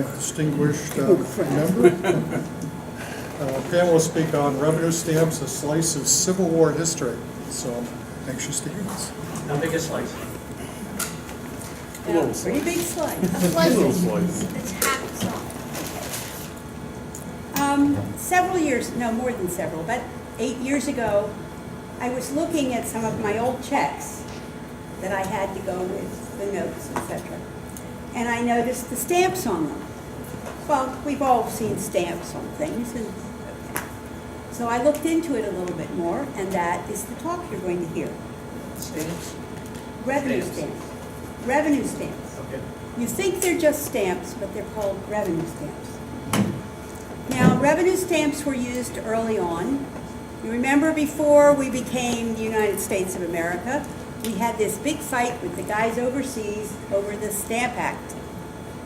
Distinguished member. Pam will speak on revenue stamps, a slice of Civil War history. So I'm anxious to hear this. How big a slice? Yeah, pretty big slice. Little slice. It's half size. Several years, no more than several, but 8 years ago, I was looking at some of my old checks that I had to go with, the notes, etc. And I noticed the stamps on them. Well, we've all seen stamps on things, and okay. So I looked into it a little bit more, and that is the talk you're going to hear. Stamps? Revenue Stamps. stamps. Revenue stamps. Okay. You think they're just stamps, but they're called revenue stamps. Now, revenue stamps were used early on. You remember before we became the United States of America, we had this big fight with the guys overseas over the Stamp Act.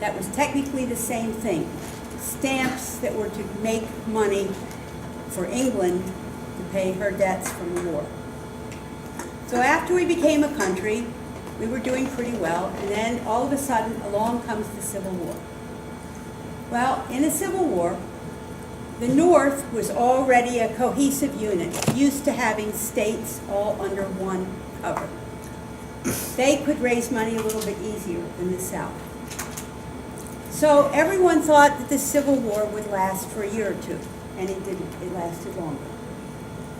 That was technically the same thing. Stamps that were to make money for England to pay her debts from the war. So after we became a country, we were doing pretty well, and then all of a sudden along comes the Civil War. Well, in the Civil War, the North was already a cohesive unit, used to having states all under one cover. They could raise money a little bit easier than the South. So everyone thought that the Civil War would last for a year or two, and it didn't. It lasted longer.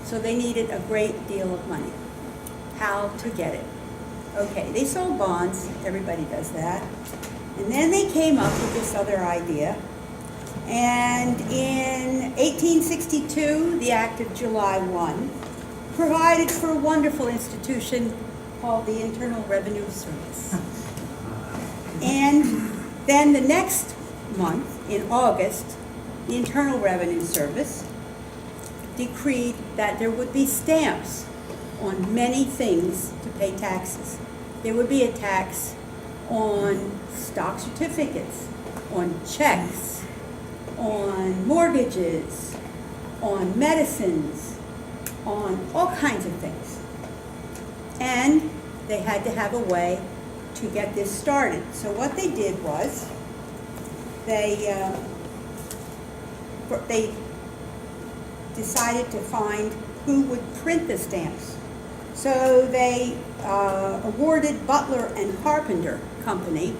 So they needed a great deal of money. How to get it? Okay, they sold bonds. Everybody does that. And then they came up with this other idea. And in 1862, the Act of July 1 provided for a wonderful institution called the Internal Revenue Service. And then the next month, in August, the Internal Revenue Service decreed that there would be stamps on many things to pay taxes. There would be a tax on stock certificates, on checks, on mortgages, on medicines, on all kinds of things. And they had to have a way to get this started. So what they did was they decided to find who would print the stamps. So they awarded Butler and Carpenter Company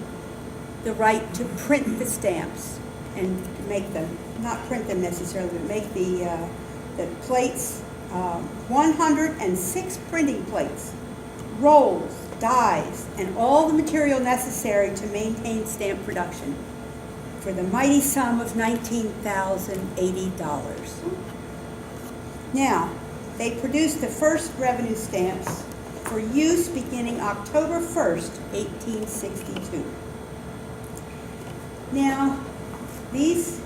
the right to print the stamps and make them, not print them necessarily, but make the plates, 106 printing plates, rolls, dies, and all the material necessary to maintain stamp production for the mighty sum of $19,080. Now, they produced the first revenue stamps for use beginning October 1st, 1862. Now, these,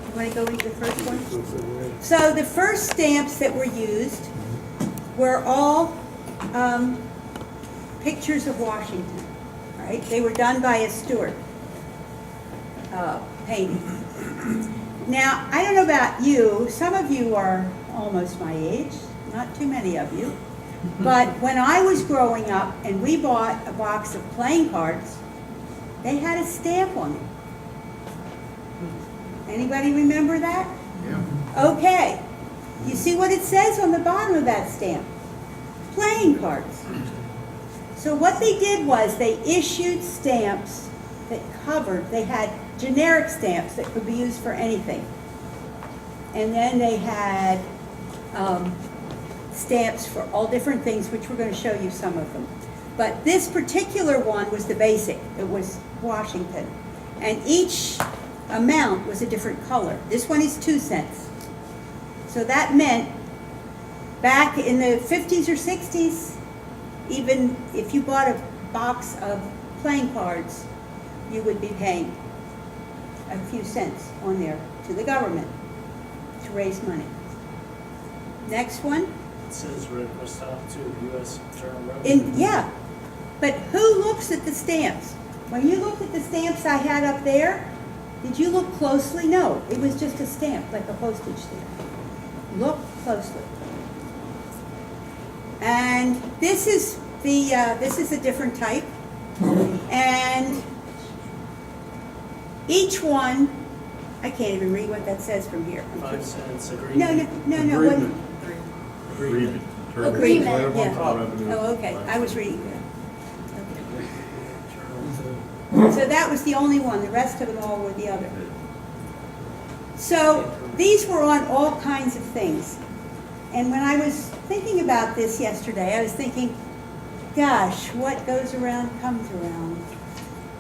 you want to go into the first one? So the first stamps that were used were all pictures of Washington, right? They were done by a Stuart painting. Now, I don't know about you, some of you are almost my age, not too many of you, but when I was growing up and we bought a box of playing cards, they had a stamp on them. Anybody remember that? Yeah. Okay. You see what it says on the bottom of that stamp? Playing cards. So what they did was they issued stamps that covered, they had generic stamps that could be used for anything. And then they had stamps for all different things, which we're going to show you some of them. But this particular one was the basic. It was Washington. And each amount was a different color. This one is 2 cents. So that meant back in the 50s or 60s, even if you bought a box of playing cards, you would be paying a few cents on there to the government to raise money. Next one. It says right across top to U.S. Internal Revenue. Yeah, but who looks at the stamps? When you looked at the stamps I had up there, did you look closely? No, it was just a stamp, like a postage stamp. Look closely. And this is a different type. And Each one, I can't even read what that says from here. 5 cents No, agreement. no, what? Agreement. Agreement. Agreement, yeah. Revenue. Oh, okay, I was reading that. Okay. So that was the only one, the rest of them all were the other. So these were on all kinds of things. And when I was thinking about this yesterday, I was thinking, gosh, what goes around comes around.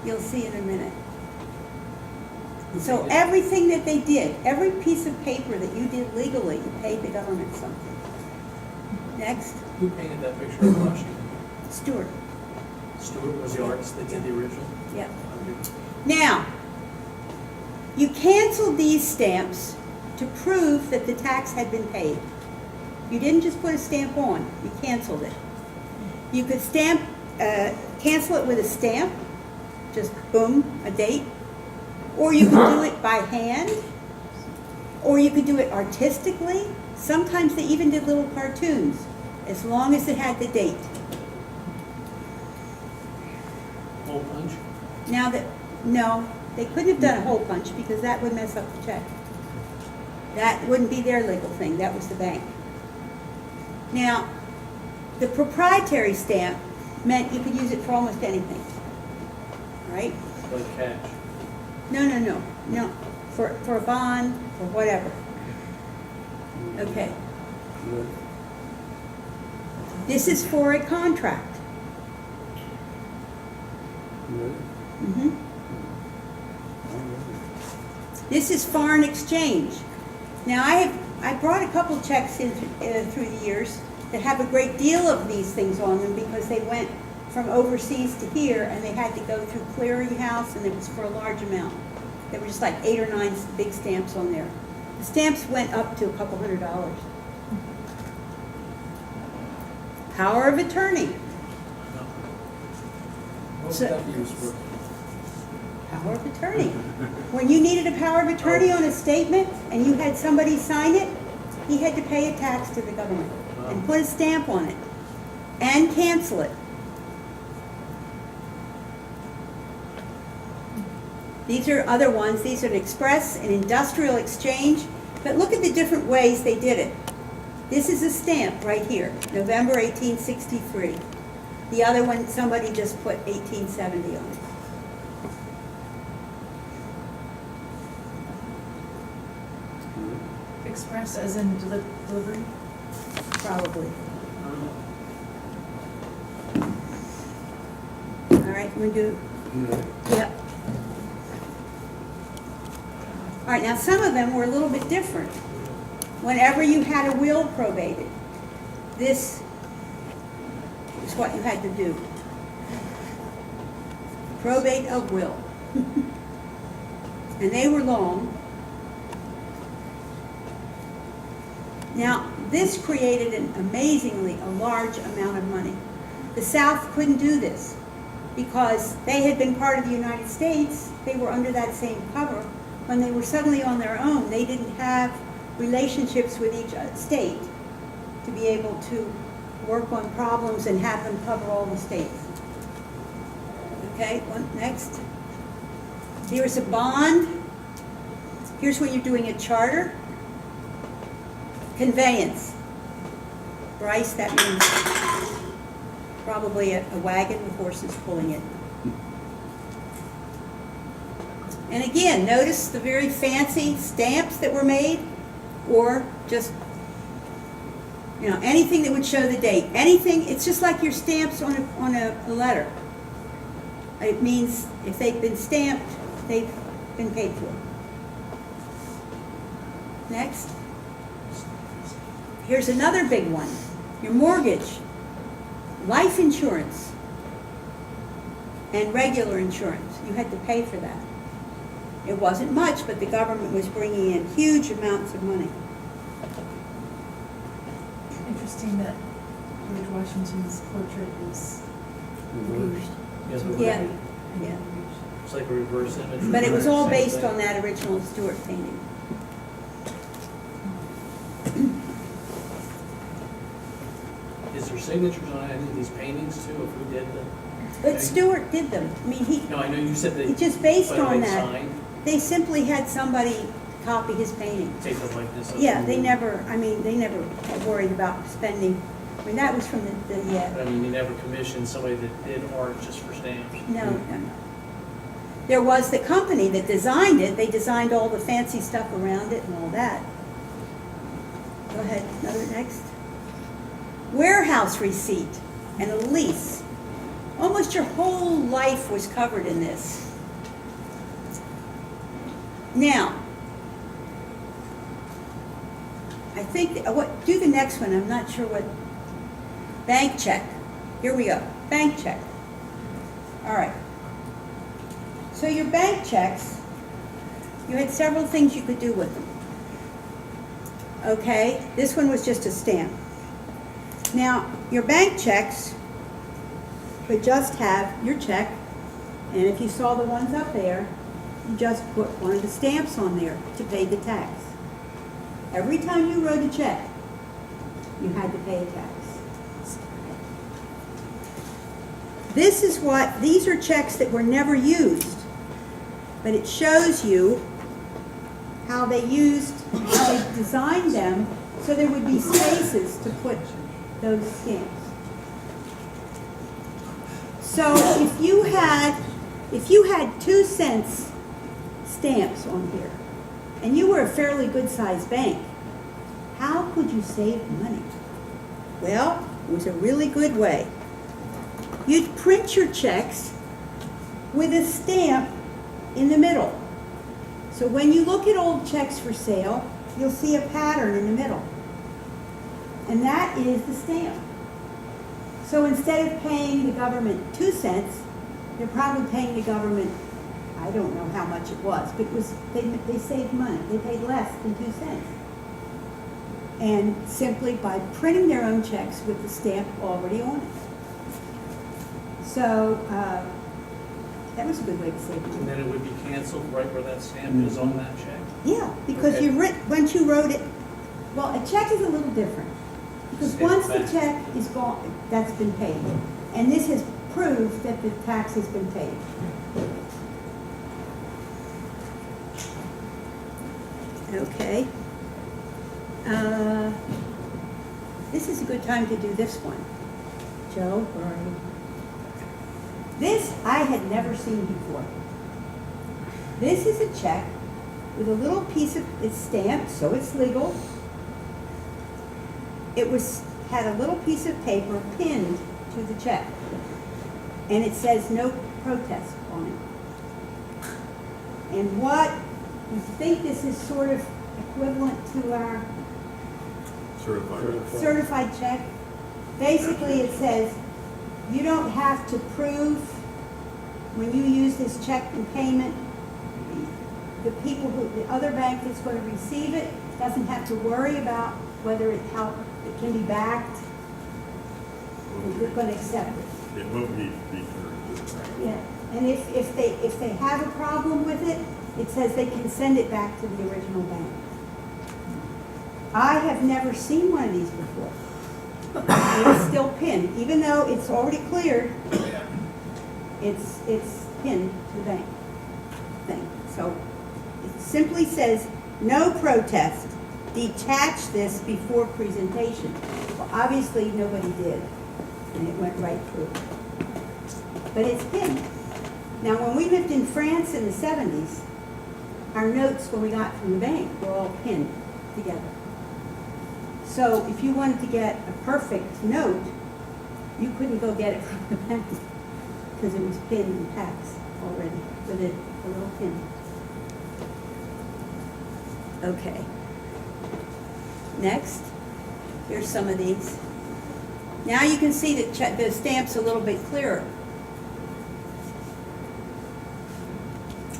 You'll see in a minute. So everything that they did, every piece of paper that you did legally, you paid the government something. Next, Who painted that picture of Washington? Stewart. Stewart was the artist that did the original? Yep. Now, you canceled these stamps to prove that the tax had been paid. You didn't just put a stamp on, you canceled it. You could cancel it with a stamp, just boom, a date. Or you could do it by hand, or you could do it artistically. Sometimes they even did little cartoons, as long as it had the date. Hole punch? Now no, they couldn't have done a hole punch because that would mess up the check. That wouldn't be their legal thing, that was the bank. Now, the proprietary stamp meant you could use it for almost anything, right? Like cash. No. For a bond, or whatever. Okay. This is for a contract. Mhm. This is foreign exchange. Now, I brought a couple checks in through the years that have a great deal of these things on them because they went from overseas to here and they had to go through clearinghouse and it was for a large amount. There were just like 8 or 9 big stamps on there. The stamps went up to a couple $100. Power of attorney. What would So- that be used for? Power of attorney. When you needed a power of attorney on a statement and you had somebody sign it, he had to pay a tax to the government and put a stamp on it and cancel it. These are other ones. These are an express and industrial exchange. But look at the different ways they did it. This is a stamp right here, November 1863. The other one, somebody just put 1870 on it. Express as in delivery? Probably. All right, we do. Yep. All right, now some of them were a little bit different. Whenever you had a will probated, this is what you had to do. Probate of will. And they were long. Now, this created an amazingly a large amount of money. The South couldn't do this because they had been part of the United States. They were under that same cover. When they were suddenly on their own, they didn't have relationships with each state to be able to work on problems and have them cover all the states. Okay, next. Here's a bond. Here's when you're doing a charter. Conveyance. Bryce, that means probably a wagon with horses pulling it. And again, notice the very fancy stamps that were made, or just, anything that would show the date. Anything, it's just like your stamps on a letter. It means if they've been stamped, they've been paid for. Next. Here's another big one. Your mortgage, life insurance, and regular insurance. You had to pay for that. It wasn't much, but the government was bringing in huge amounts of money. Interesting that George Washington's portrait is reversed. Yes, to it the Yeah. right and Yeah. reversed. It's like a reverse image. But it was all Same based thing. on that original Stuart painting. Is there signatures on any of these paintings too, if we did them? But Stuart did them. I mean, No, I know you said they. he just based but are on they that. signed? They simply had somebody copy his painting. Take the likeness of. Yeah, they never worried about spending, I mean, that was from But I mean, you never commissioned somebody that did art just for stamps. no. There was the company that designed it, they designed all the fancy stuff around it and all that. Go ahead, another next. Warehouse receipt and a lease. Almost your whole life was covered in this. Now, I think, do the next one, I'm not sure what, bank check. Here we go, bank check. All right. So your bank checks, you had several things you could do with them. Okay, this one was just a stamp. Now, your bank checks would just have your check, and if you saw the ones up there, you just put one of the stamps on there to pay the tax. Every time you wrote a check, you had to pay a tax. These are checks that were never used, but it shows you how they designed them so there would be spaces to put those stamps. So if you had 2 cents stamps on here, and you were a fairly good-sized bank, how could you save money? Well, it was a really good way. You'd print your checks with a stamp in the middle. So when you look at old checks for sale, you'll see a pattern in the middle. And that is the stamp. So instead of paying the government 2 cents, they're probably paying the government, I don't know how much it was, but they saved money. They paid less than 2 cents. And simply by printing their own checks with the stamp already on it. So that was a good way to save money. And then it would be canceled right where that stamp is on that check. Yeah, because Okay. once you wrote it, well, a check is a little different. Because Stamp once the back. check is gone, that's been paid. And this has proved that the tax has been paid. Okay. This is a good time to do this one. Joe, where are you? This I had never seen before. This is a check with a little piece of, it's stamped, so it's legal. It had a little piece of paper pinned to the check. And it says no protest on it. And what, you think this is sort of equivalent to our certified check? Basically, it says you don't have to prove when you use this check in payment, the other bank that's going to receive it doesn't have to worry about whether it can be backed. They're going to accept it. It won't need to be turned. Yeah, and if they have a problem with it, it says they can send it back to the original bank. I have never seen one of these before. It's still pinned, even though it's already cleared. It's pinned to the bank thing. So it simply says no protest. Detach this before presentation. Well, obviously nobody did, and it went right through. But it's pinned. Now, when we lived in France in the 70s, our notes when we got from the bank were all pinned together. So if you wanted to get a perfect note, you couldn't go get it from the bank because it was pinned in packs already with a little pin. Okay. Next, here's some of these. Now you can see that the stamp's a little bit clearer.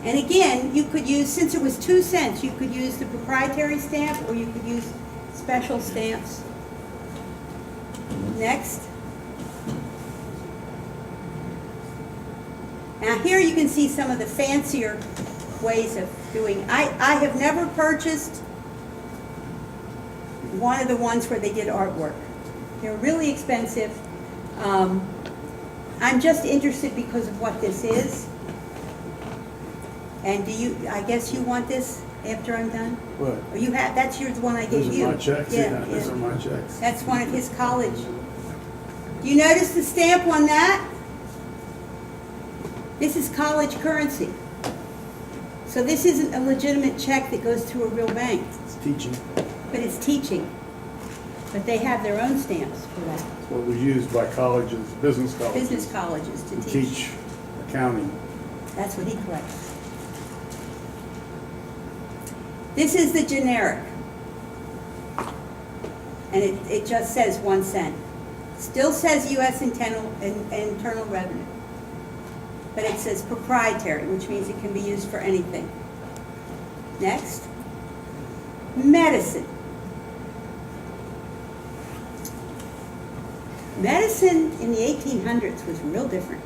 And again, you could use, since it was 2 cents, you could use the proprietary stamp or you could use special stamps. Next. Now here you can see some of the fancier ways of doing. I have never purchased one of the ones where they did artwork. They're really expensive. I'm just interested because of what this is. And do you, I guess you want this after I'm done? What? Or you have, that's yours, the one I gave Those you? are my checks, yeah, those are my checks. That's one of his college. Do you notice the stamp on that? This is college currency. So this isn't a legitimate check that goes to a real bank, It's teaching. but it's teaching. But they have their own stamps for that. It's what was used by colleges, business colleges. Business colleges to To teach. teach accounting. That's what he collects. This is the generic. And it just says 1 cent. Still says U.S. internal revenue. But it says proprietary, which means it can be used for anything. Next. Medicine. Medicine in the 1800s was real different.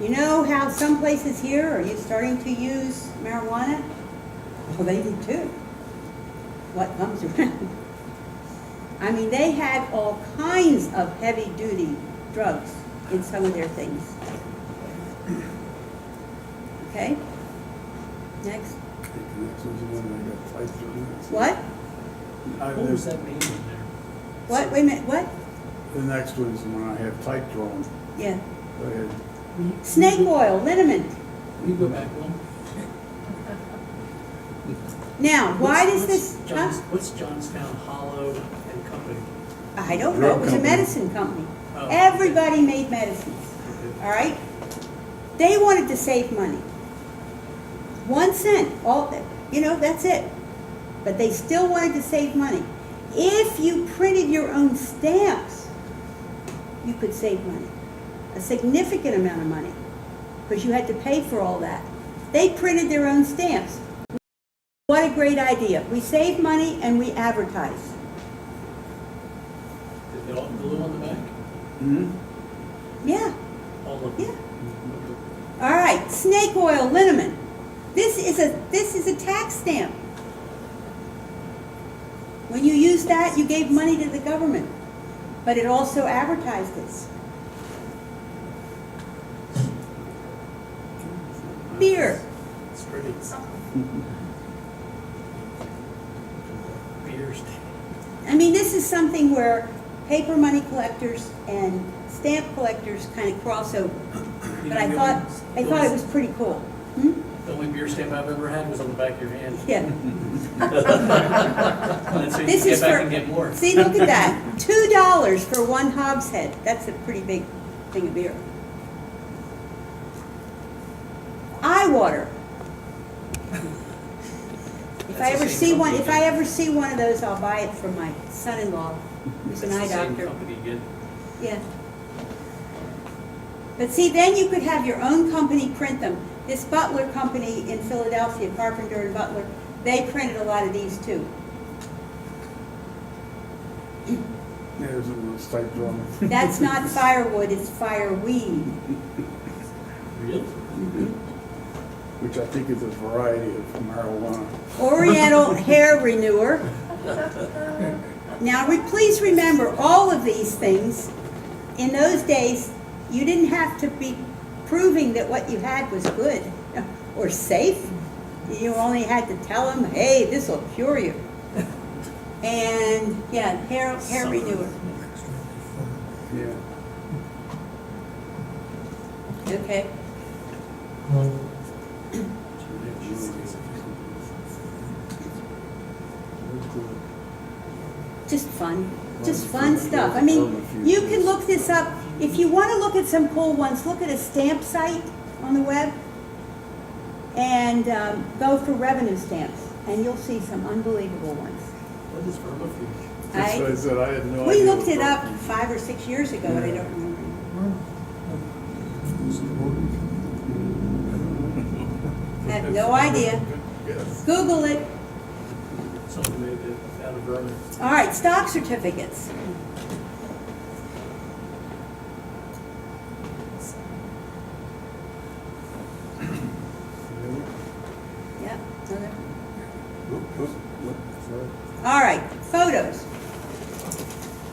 You know how some places here are you starting to use marijuana? Well, they do too. What comes around? I mean, they had all kinds of heavy-duty drugs in some of their things. Okay? Next. I think the next one's the one I got typed through. What? What was that name in there? What? Wait a minute. What? The next one's the one I have typed wrong. Yeah. Go ahead. Snake oil, liniment. Will you go back one? Now, why does What's this? What's Johnstown Hollow and Company? I don't know. It was a Drug company. medicine company. Oh. Everybody made medicines. Okay. All right? They wanted to save money. 1 cent, that's it. But they still wanted to save money. If you printed your own stamps, you could save money. A significant amount of money. Because you had to pay for all that. They printed their own stamps. What a great idea. We save money and we advertise. Did they all glue on the back? Mm-hmm. Yeah. All of Yeah. them? All right, snake oil, liniment. This is a tax stamp. When you use that, you gave money to the government, but it also advertised it. Beer. It's pretty. Beers. I mean, this is something where paper money collectors and stamp collectors kind of cross over. But I thought it was pretty cool. Hmm? The only beer stamp I've ever had was on the back of your hand. Yeah. And so you This can is get back for, and get more. see, look at that. $2 for 1 hogshead. That's a pretty big thing of beer. Eye water. If I ever see one of those, I'll buy it from my son-in-law, who's an eye That's the same doctor. company again. Yeah. But see, then you could have your own company print them. This Butler company in Philadelphia, Carpenter and Butler, they printed a lot of these too. There's a little typed wrong. That's not firewood, it's fireweed. Really? Which I think is a variety of marijuana. Oriental hair renewer. Now, please remember, all of these things, in those days, you didn't have to be proving that what you had was good or safe. You only had to tell them, hey, this will cure you. And, yeah, hair renewer. Yeah. Okay. Just fun stuff. I mean, you can look this up. If you want to look at some cool ones, look at a stamp site on the web and go for revenue stamps, and you'll see some unbelievable ones. What is vermifuge? That's what I said, I had no idea. We looked it up 5 or 6 years ago, and I don't remember anymore. I have no idea. Yes. Google it. Something made it out of vermin. All right, stock certificates. Yep. Another. Sorry. All right, photos.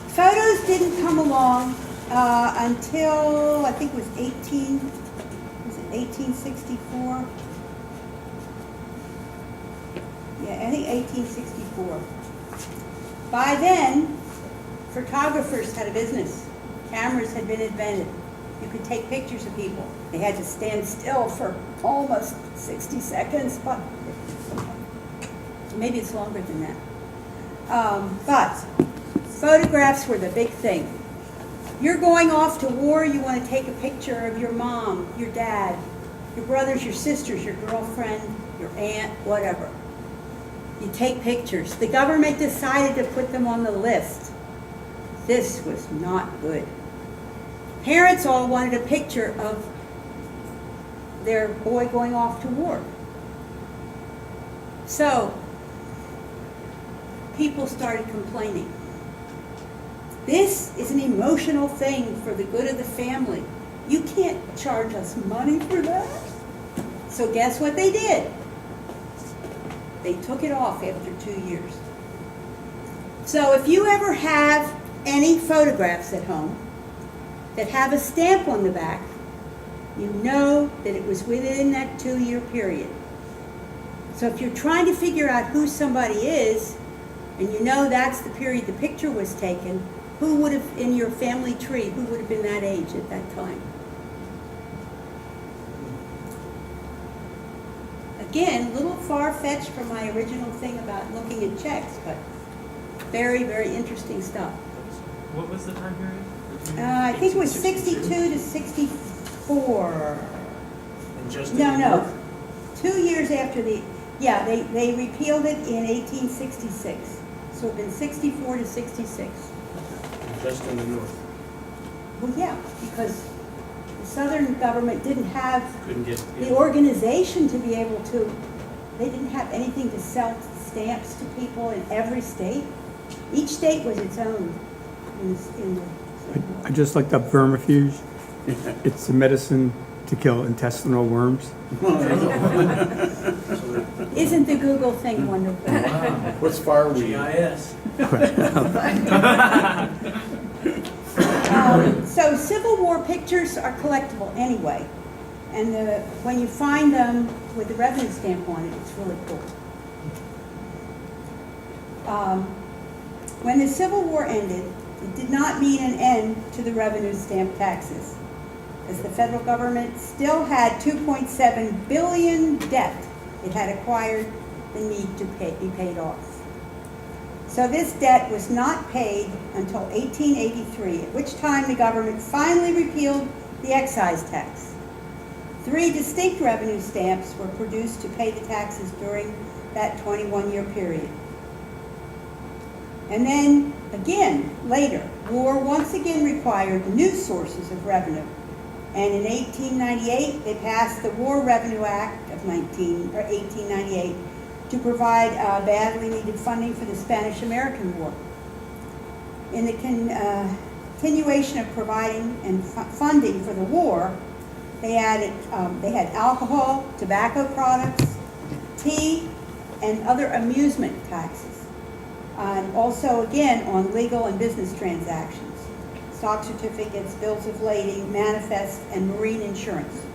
Photos didn't come along until, I think it was 1864. Yeah, I think 1864. By then, photographers had a business. Cameras had been invented. You could take pictures of people. They had to stand still for almost 60 seconds, but maybe it's longer than that. But photographs were the big thing. You're going off to war, you want to take a picture of your mom, your dad, your brothers, your sisters, your girlfriend, your aunt, whatever. You take pictures. The government decided to put them on the list. This was not good. Parents all wanted a picture of their boy going off to war. So, people started complaining. This is an emotional thing for the good of the family. You can't charge us money for that. So guess what they did? They took it off after 2 years. So if you ever have any photographs at home that have a stamp on the back, you know that it was within that 2-year period. So if you're trying to figure out who somebody is, and you know that's the period the picture was taken, who would have, in your family tree, who would have been that age at that time? Again, a little far-fetched from my original thing about looking at checks, but very, very interesting stuff. What was the time period? I think it was 62 to 64. And just in No, New no. York? 2 years after they repealed it in 1866. So it's been 64 to 66. Just in the north. Well, yeah, because the southern government didn't have Couldn't get. the organization to be able to, they didn't have anything to sell stamps to people in every state. Each state was its own in the I just looked up vermifuge. It's a medicine to kill intestinal worms. Isn't the Google thing wonderful? What's fireweed? GIS. So Civil War pictures are collectible anyway. And when you find them with the revenue stamp on it, it's really cool. When the Civil War ended, it did not mean an end to the revenue stamp taxes, as the federal government still had $2.7 billion debt it had acquired the need to be paid off. So this debt was not paid until 1883, at which time the government finally repealed the excise tax. 3 distinct revenue stamps were produced to pay the taxes during that 21-year period. And then, again, later, war once again required new sources of revenue. And in 1898, they passed the War Revenue Act of 1898 to provide badly needed funding for the Spanish-American War. In the continuation of providing and funding for the war, they had alcohol, tobacco products, tea, and other amusement taxes. And also, again, on legal and business transactions, stock certificates, bills of lading, manifests, and marine insurance.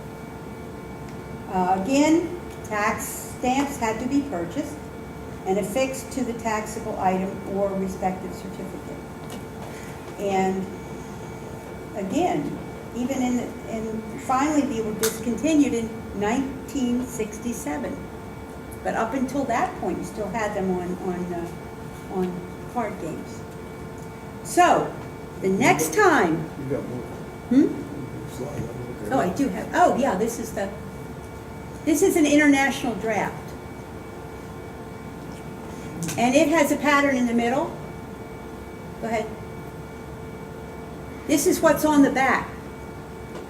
Again, tax stamps had to be purchased and affixed to the taxable item or respective certificate. And again, even finally they were discontinued in 1967. But up until that point, you still had them on card games. So, the next time, You got more. Slide over there. oh, I do have, oh yeah, this is an international draft. And it has a pattern in the middle. Go ahead. This is what's on the back.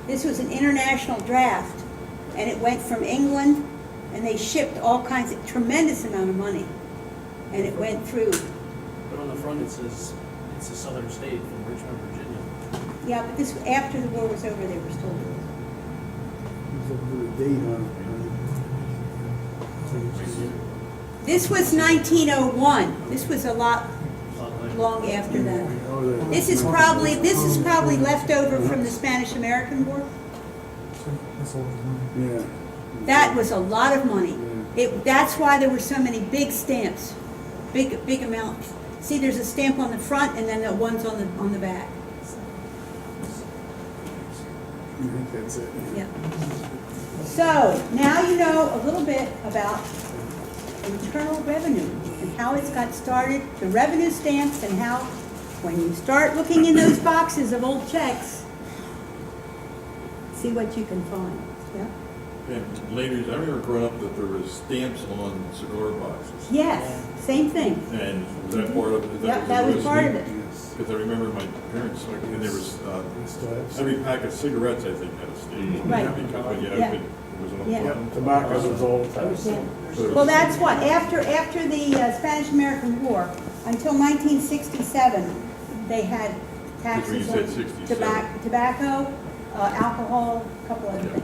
This was an international draft, and it went from England, and they shipped all kinds of, tremendous amount of money. And it went through. But on the front it says it's a southern state from Richmond, Virginia. Yeah, but this, after the war was over, they were still doing it. He's looking for the date on This was 1901. This was a lot long after it. that. Oh, the- This is probably left over from the Spanish-American War. Yeah. That was a lot of money. Yeah. That's why there were so many big stamps, big amounts. See, there's a stamp on the front and then the ones on the back. I think that's it. Yeah. So, now you know a little bit about internal revenue and how it's got started, the revenue stamps, and how, when you start looking in those boxes of old checks, see what you can find, yeah? And ladies, I remember growing up that there was stamps on cigar boxes. Yes, same thing. And was that part of it? Yeah, that was part of it. Because I remember my parents, like, and there was, We still have some. every pack of cigarettes, I think, had a stamp. Right. Because when you Yeah. opened, it was on Yeah. the bottom. Tobacco was old. Yeah. So it Well, was- that's what, after the Spanish-American War, until 1967, they had That's when you taxes said on 67. tobacco, alcohol, a couple other Yeah. things.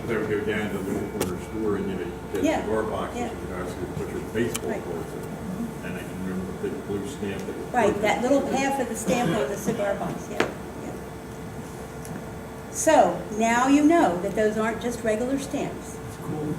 They would go down to the little corner store and, you know, you Yeah. get cigar boxes, Yeah. and you guys could put your baseball Right. cards in. And I can remember the big blue stamp that was. Right, that little half of the stamp on the cigar box, yeah, yeah. So, now you know that those aren't just regular stamps. Cool.